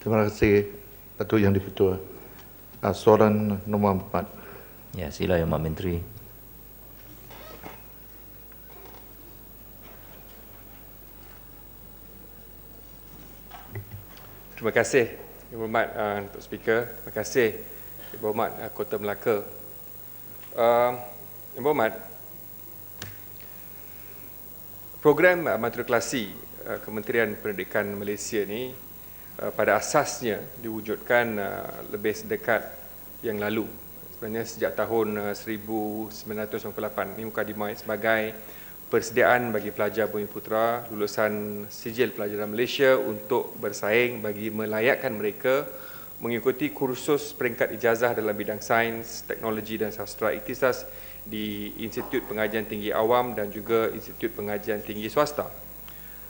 Terima kasih Datuk Yang di-Pertua. Soalan nombor 4. Ya, sila Yang Mak Menteri. Terima kasih Yang Berhormat Datuk Speaker. Terima kasih Yang Berhormat Kota Melaka. Yang Berhormat, program matrikulasi Kementerian Pendidikan Malaysia ni pada asasnya diwujudkan lebih sedekat yang lalu. Sebenarnya sejak tahun 1998 ini mukadimah sebagai persediaan bagi pelajar Bumi Putera lulusan Sijil Pelajaran Malaysia untuk bersaing bagi melayakkan mereka mengikuti kursus peringkat ijazah dalam bidang sains, teknologi dan sastra iktisas di Institut Pengajian Tinggi Awam dan juga Institut Pengajian Tinggi Swasta.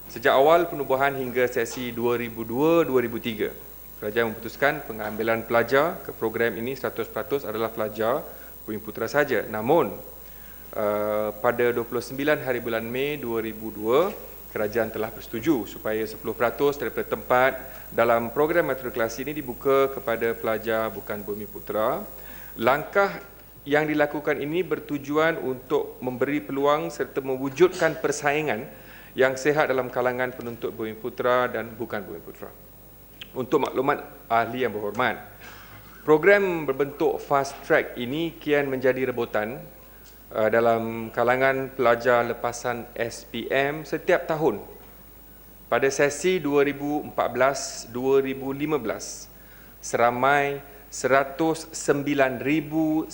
Sejak awal penubuhan hingga sesi 2002-2003, kerajaan memutuskan pengambilan pelajar ke program ini 100% adalah pelajar Bumi Putera saja. Namun, pada 29 hari bulan Mei 2002, kerajaan telah bersetuju supaya 10% daripada tempat dalam program matrikulasi ini dibuka kepada pelajar bukan Bumi Putera. Langkah yang dilakukan ini bertujuan untuk memberi peluang serta mewujudkan persaingan yang sihat dalam kalangan penuntut Bumi Putera dan bukan Bumi Putera. Untuk maklumat ahli yang berhormat, program berbentuk fast track ini kian menjadi rebutan dalam kalangan pelajar lepasan SPM setiap tahun. Pada sesi 2014-2015, seramai 109,150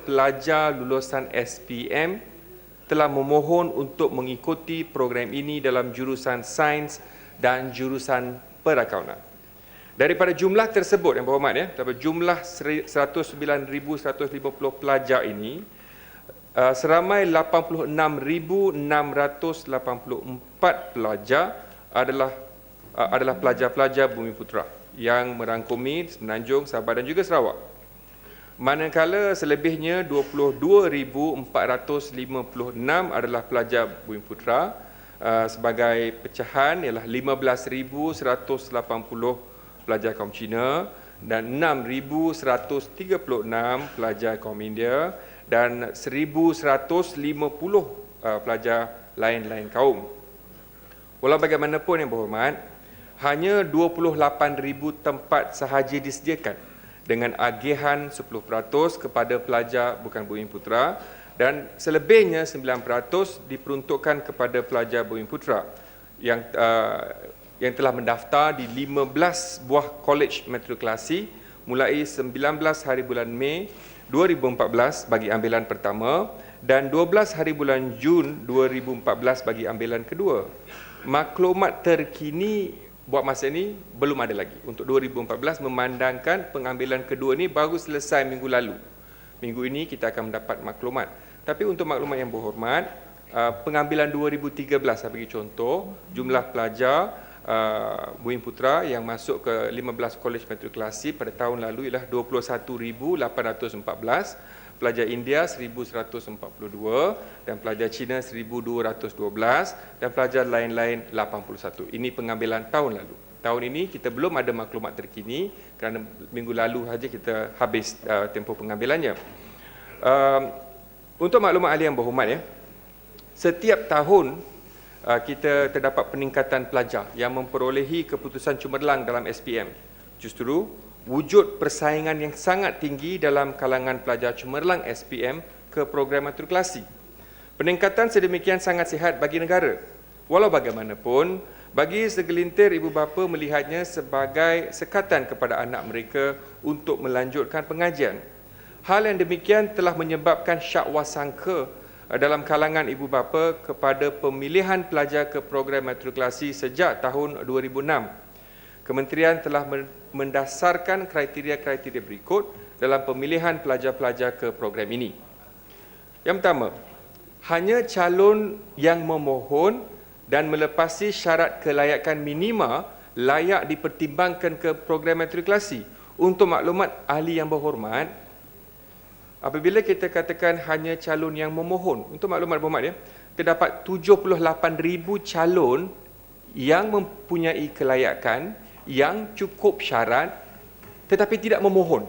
pelajar lulusan SPM telah memohon untuk mengikuti program ini dalam jurusan sains dan jurusan perakaunan. Daripada jumlah tersebut yang berhormat daripada jumlah 109,150 pelajar ini, seramai 86,684 pelajar adalah pelajar-pelajar Bumi Putera yang merangkumi Semenanjung, Sabah dan juga Sarawak. Manakala selebihnya 22,456 adalah pelajar Bumi Putera, sebagai pecahan ialah 15,180 pelajar kaum Cina dan 6,136 pelajar kaum India dan 1,150 pelajar lain-lain kaum. Walau bagaimanapun yang berhormat, hanya 28,000 tempat sahaja disediakan dengan agihan 10% kepada pelajar bukan Bumi Putera dan selebihnya 9% diperuntukkan kepada pelajar Bumi Putera yang telah mendaftar di 15 buah kolej matrikulasi mulai 19 hari bulan Mei 2014 bagi ambilan pertama dan 12 hari bulan Jun 2014 bagi ambilan kedua. Maklumat terkini buat masa ini belum ada lagi untuk 2014 memandangkan pengambilan kedua ini baru selesai minggu lalu. Minggu ini kita akan mendapat maklumat. Tapi untuk maklumat yang berhormat, pengambilan 2013 saya bagi contoh, jumlah pelajar Bumi Putera yang masuk ke 15 kolej matrikulasi pada tahun lalu ialah 21,814, pelajar India 1,142 dan pelajar Cina 1,212 dan pelajar lain-lain 81. Ini pengambilan tahun lalu. Tahun ini kita belum ada maklumat terkini kerana minggu lalu saja kita habis tempoh pengambilannya. Untuk maklumat ahli yang berhormat setiap tahun kita terdapat peningkatan pelajar yang memperolehi keputusan cemerlang dalam SPM. Justru wujud persaingan yang sangat tinggi dalam kalangan pelajar cemerlang SPM ke program matrikulasi. Peningkatan sedemikian sangat sihat bagi negara. Walau bagaimanapun, bagi segelintir ibu bapa melihatnya sebagai sekatan kepada anak mereka untuk melanjutkan pengajian. Hal yang demikian telah menyebabkan syak wasangka dalam kalangan ibu bapa kepada pemilihan pelajar ke program matrikulasi sejak tahun 2006. Kementerian telah mendasarkan kriteria-kriteria berikut dalam pemilihan pelajar-pelajar ke program ini. Yang pertama, hanya calon yang memohon dan melepasi syarat kelayakan minima layak dipertimbangkan ke program matrikulasi. Untuk maklumat ahli yang berhormat, apabila kita katakan hanya calon yang memohon, untuk maklumat berhormat terdapat 78,000 calon yang mempunyai kelayakan yang cukup syarat tetapi tidak memohon,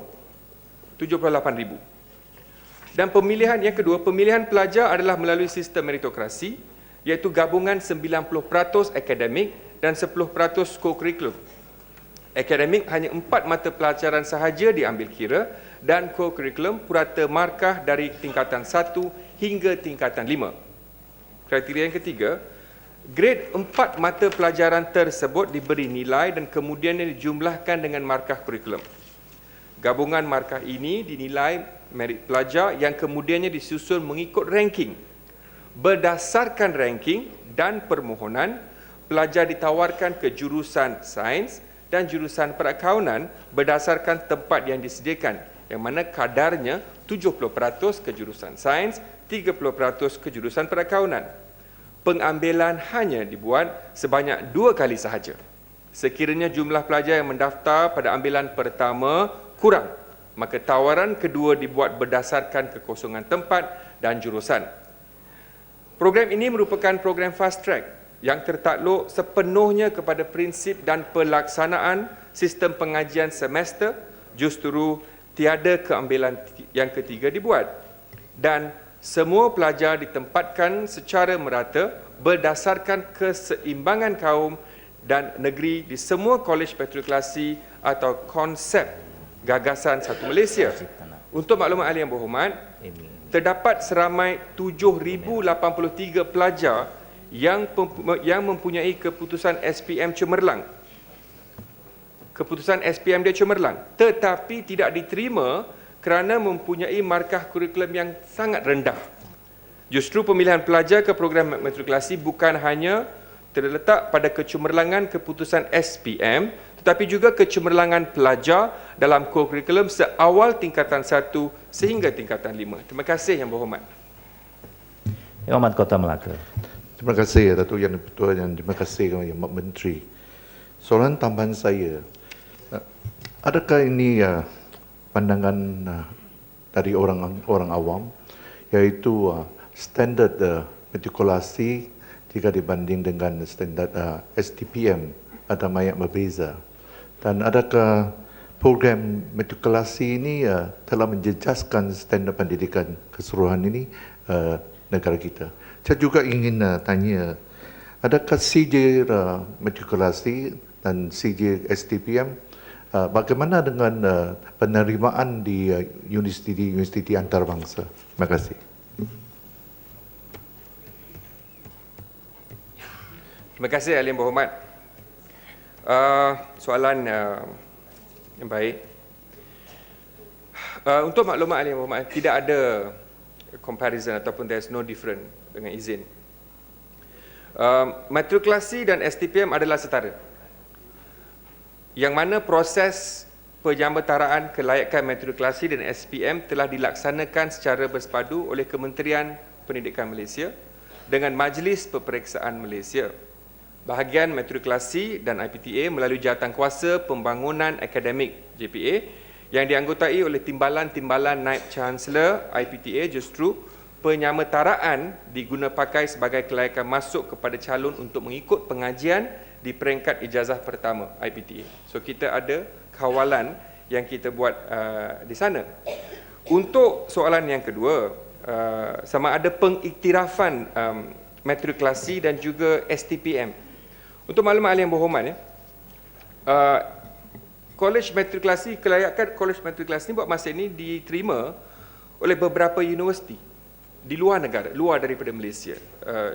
78,000. Dan pemilihan yang kedua, pemilihan pelajar adalah melalui sistem meritokrasi, iaitu gabungan 90% akademik dan 10% co-curriculum. Akademik hanya 4 mata pelajaran sahaja diambil kira dan co-curriculum purata markah dari tingkatan 1 hingga tingkatan 5. Kriteria yang ketiga, grade 4 mata pelajaran tersebut diberi nilai dan kemudian dijumlahkan dengan markah kurikulum. Gabungan markah ini dinilai merit pelajar yang kemudiannya disusun mengikut ranking. Berdasarkan ranking dan permohonan, pelajar ditawarkan ke jurusan sains dan jurusan perakaunan berdasarkan tempat yang disediakan, yang mana kadarnya 70% ke jurusan sains, 30% ke jurusan perakaunan. Pengambilan hanya dibuat sebanyak 2 kali sahaja. Sekiranya jumlah pelajar yang mendaftar pada ambilan pertama kurang, maka tawaran kedua dibuat berdasarkan kekosongan tempat dan jurusan. Program ini merupakan program fast track yang tertakluk sepenuhnya kepada prinsip dan pelaksanaan sistem pengajian semester, justru tiada keambilan yang ketiga dibuat. Dan semua pelajar ditempatkan secara merata berdasarkan keseimbangan kaum dan negeri di semua kolej matrikulasi atau konsep gagasan satu Malaysia. Untuk maklumat ahli yang berhormat, terdapat seramai 7,083 pelajar yang mempunyai keputusan SPM cemerlang. Keputusan SPM dia cemerlang, tetapi tidak diterima kerana mempunyai markah kurikulum yang sangat rendah. Justru pemilihan pelajar ke program matrikulasi bukan hanya terletak pada kecemerlangan keputusan SPM, tetapi juga kecemerlangan pelajar dalam kurikulum seawal tingkatan 1 sehingga tingkatan 5. Terima kasih yang berhormat. Yang Amat Kota Melaka. Terima kasih Datuk Yang di-Pertua dan terima kasih Yang Amat Menteri. Soalan tambahan saya, adakah ini pandangan dari orang awam, iaitu standard matrikulasi jika dibanding dengan standard STPM ada banyak berbeza, dan adakah program matrikulasi ini telah menjejaskan standard pendidikan keseluruhan ini negara kita? Saya juga ingin tanya, adakah CJ matrikulasi dan CJ STPM bagaimana dengan penerimaan di universiti antarabangsa? Terima kasih. Terima kasih ahli yang berhormat. Soalan yang baik. Untuk maklumat ahli yang berhormat, tidak ada comparison ataupun there's no different dengan izin. Matrikulasi dan STPM adalah setara, yang mana proses penyamataraan kelayakan matrikulasi dan SPM telah dilaksanakan secara bersepadu oleh Kementerian Pendidikan Malaysia dengan Majlis Peperiksaan Malaysia. Bahagian matrikulasi dan IPTA melalui Jawatankuasa Pembangunan Akademik JPA yang dianggotai oleh timbalan-timbalan Naib Chancellor IPTA. Justru penyamataraan diguna pakai sebagai kelayakan masuk kepada calon untuk mengikut pengajian di peringkat ijazah pertama IPTA. So kita ada kawalan yang kita buat di sana. Untuk soalan yang kedua, sama ada pengiktirafan matrikulasi dan juga STPM. Untuk maklumat ahli yang berhormat, kolej matrikulasi, kelayakan kolej matrikulasi ini buat masa ini diterima oleh beberapa universiti di luar negara, luar daripada Malaysia.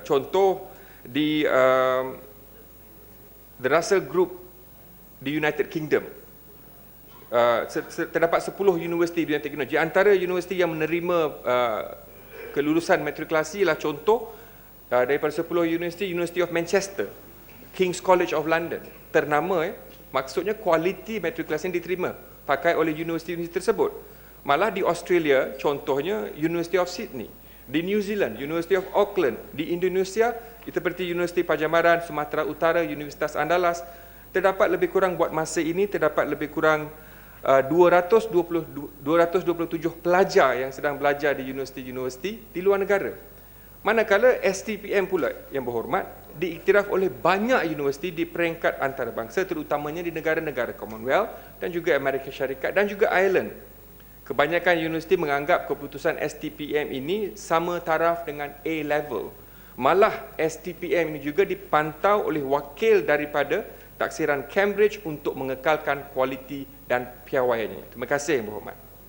Contoh di The Russell Group di United Kingdom. Terdapat 10 universiti di United Kingdom. Di antara universiti yang menerima kelulusan matrikulasi ialah contoh daripada 10 universiti, University of Manchester, King's College of London, ternama maksudnya kualiti matrikulasi yang diterima pakai oleh universiti-universiti tersebut. Malah di Australia, contohnya University of Sydney, di New Zealand, University of Auckland, di Indonesia, seperti Universiti Pajamaran, Sumatera Utara, Universitas Andalas, terdapat lebih kurang buat masa ini, terdapat lebih kurang 227 pelajar yang sedang belajar di universiti-universiti di luar negara. Manakala STPM pula yang berhormat, diiktiraf oleh banyak universiti di peringkat antarabangsa, terutamanya di negara-negara Commonwealth dan juga Amerika Syarikat dan juga Ireland. Kebanyakan universiti menganggap keputusan STPM ini sama taraf dengan A-level. Malah STPM ini juga dipantau oleh wakil daripada taksiran Cambridge untuk mengekalkan kualiti dan piawaiannya. Terima kasih, Yang Berhormat.